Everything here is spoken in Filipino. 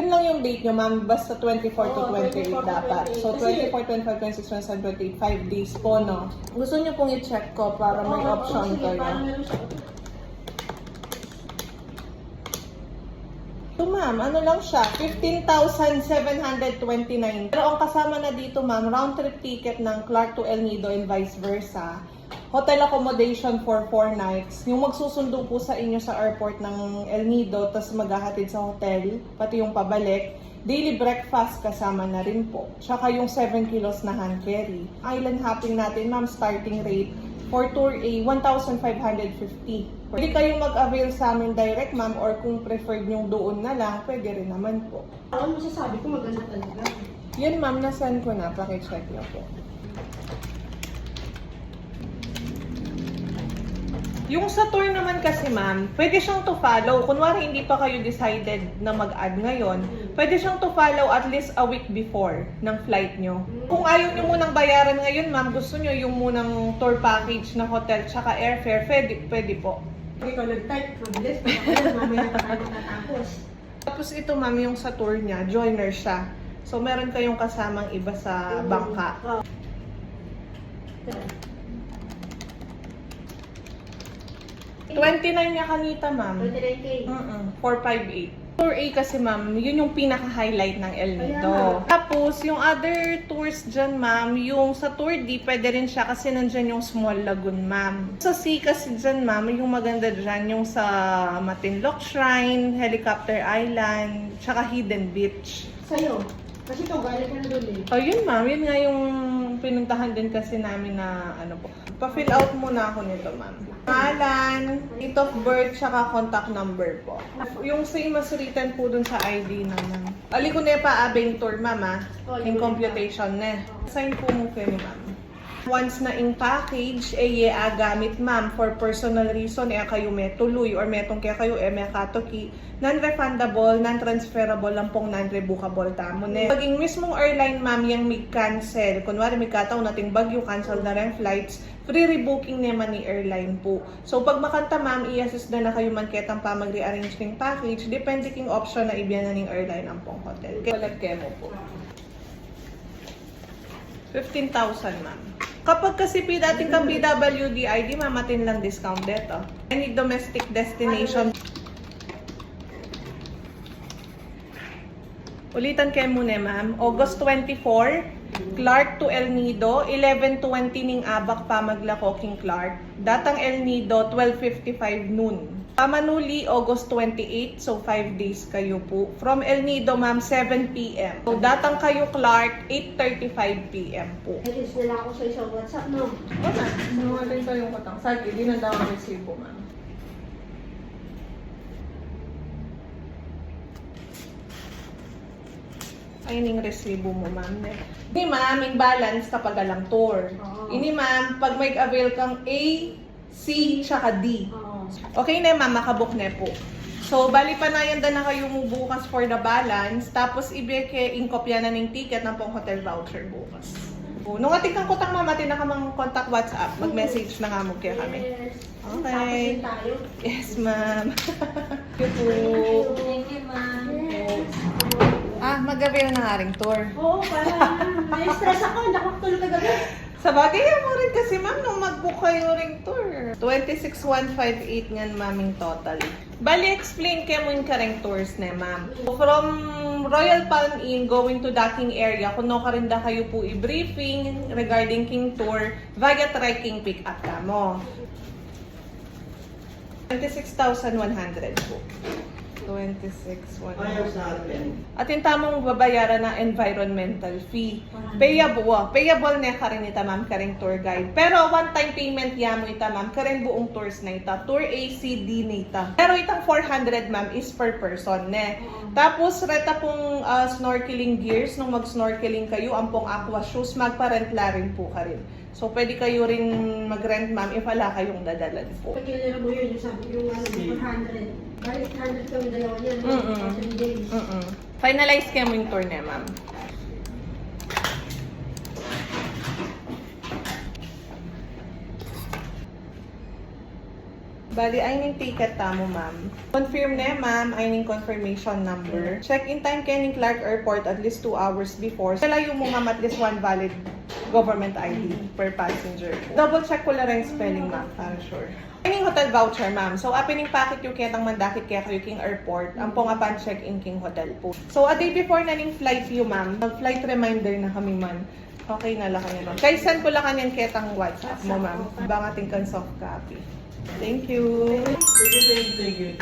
Yun lang yung date nyo, ma'am. Basta 24 to 28 dapat. So, 24, 25, 26, 27, 28, 5 days po, no? Gusto nyo pong i-check ko para may option kayo. So, ma'am, ano lang siya? 15,729. Pero ang kasama na dito, ma'am, round trip ticket ng Clark to El Nido and vice versa. Hotel accommodation for 4 nights. Yung magsusundo po sa inyo sa airport ng El Nido, tapos maghahatid sa hotel, pati yung pabalik. Daily breakfast kasama na rin po. Tsaka yung 7 kilos na hand carry. Island hopping natin, ma'am, starting rate for tour A, 1,550. Pwede kayong mag-avail sa amin direct, ma'am, or kung preferred nyo doon na lang, pwede rin naman po. Ano masasabi ko maganda talaga? Yun, ma'am, nasend ko na. Pakicheck na po. Yung sa tour naman kasi, ma'am, pwede siyang to follow. Kunwari, hindi pa kayo decided na mag-add ngayon, pwede siyang to follow at least a week before ng flight nyo. Kung ayaw nyo munang bayaran ngayon, ma'am, gusto nyo yung munang tour package na hotel tsaka airfare, pwede po. Ikaw nag-type, mabilis, pagkakalas, mamaya na tayo natapos. Tapos ito, ma'am, yung sa tour niya, joiner siya. So, meron kayong kasamang iba sa bangka. 29 niya kanita, ma'am. 29K. 458. Tour A kasi, ma'am, yun yung pinaka-highlight ng El Nido. Tapos, yung other tours dyan, ma'am, yung sa Tour D, pwede rin siya kasi nandyan yung Small Lagoon, ma'am. Sa C kasi dyan, ma'am, yung maganda dyan, yung sa Matinloc Shrine, Helicopter Island, tsaka Hidden Beach. Sa'yo? Kasi ito, galing ka na doon eh. Oh, yun, ma'am. Yun nga yung pinuntahan din kasi namin na, ano po. Pa-fill out muna ako nito, ma'am. Pangalan, date of birth, tsaka contact number po. Yung same as written po dun sa ID naman. Ali ko na pa abing tour, ma'am, ah. In computation na. Sign po mo kayo, ma'am. Once na in package, gamit, ma'am, for personal reason, kayo may tuloy or metong kaya kayo, may katoki, non-refundable, non-transferable lang pong non-revocable tamo na. Paging mismong airline, ma'am, yung may cancel, kunwari may kataon nating bagyo, cancel na rin flights, free rebooking naman ni airline po. So, pag makanta, ma'am, i-assist na kayo man ketang pa mag-rearrange ng package, depende king option na ibiyan na ng airline ang pong hotel. Kaya walang kemo po. 15,000, ma'am. Kapag kasi dating kang PWD ID, mamatin lang discount dito. Any domestic destination. Ulitan kayo muna, ma'am. August 24, Clark to El Nido, 11:20 ning Abak pa maglako king Clark. Datang El Nido, 12:55 noon. Pamanuli, August 28, so 5 days kayo po. From El Nido, ma'am, 7 p.m. So, datang kayo Clark, 8:35 p.m. po. At least nila ako sa isang WhatsApp, no? Wala, sinungaling kayong katang. Sige, di na daw ang resibo, ma'am. Ayun yung resibo mo, ma'am. Ini, ma'am, yung balance kapag alang tour. Ini, ma'am, pag may avail kang A, C, tsaka D. Okay na, ma'am, makabook na po. So, bali pa na yan na kayo mo bukas for the balance. Tapos, ibeke, inkopya na ng ticket ng pong hotel voucher bukas. Nung ating kang kutang, ma'am, atin na kamang contact WhatsApp. Mag-message na nga mo kaya kami. Okay. Yes, ma'am. Thank you. Thank you, ma'am. Mag-avail na nga ring tour. Oo, parang na-stress ako. Hindi ako tulog kagabi. Sa bagay mo rin kasi, ma'am, nung mag-book kayo ring tour. 26,158 ngan, maming total. Bali, explain kayo mo yung kareng tours na, ma'am. From Royal Palm Inn going to docking area, kung no ka rin da kayo po i-briefing regarding king tour, via trekking pick-up ka mo. 26,100 po. 26,100. At yung tamang babayaran na environmental fee. Payable na ka rin ita, ma'am, karing tour guide. Pero one-time payment yamo ita, ma'am, karing buong tours na ita. Tour A, C, D na ita. Pero itang 400, ma'am, is per person ne. Tapos, reta pong snorkeling gears, nung mag-snorkeling kayo, ang pong aqua shoes, magpa-rentla rin po ka rin. So, pwede kayo rin mag-rent, ma'am, if wala kayong dadalan po. Pagkilala mo yun, yung sabi yung 400. Balik 100 kami dalawa niya, no? 3 days. Finalize kayo mo yung tour na, ma'am. Bali, ay ning ticket tamo, ma'am. Confirm na, ma'am, ay ning confirmation number. Check-in time kay ning Clark Airport at least 2 hours before. Kalayo mo, ma'am, at least 1 valid government ID per passenger. Double check ko lang rin spelling, ma'am, para sure. Ay ning hotel voucher, ma'am. So, apining packet yung kitang mandakit kaya kayo king airport. Ang pong apan check-in king hotel po. So, a day before na ning flight you, ma'am. Flight reminder na kami, ma'am. Okay na lang kanya, ma'am. Kaya send ko lang kanyan kitang WhatsApp mo, ma'am. Bang ating kan soft copy. Thank you. Thank you.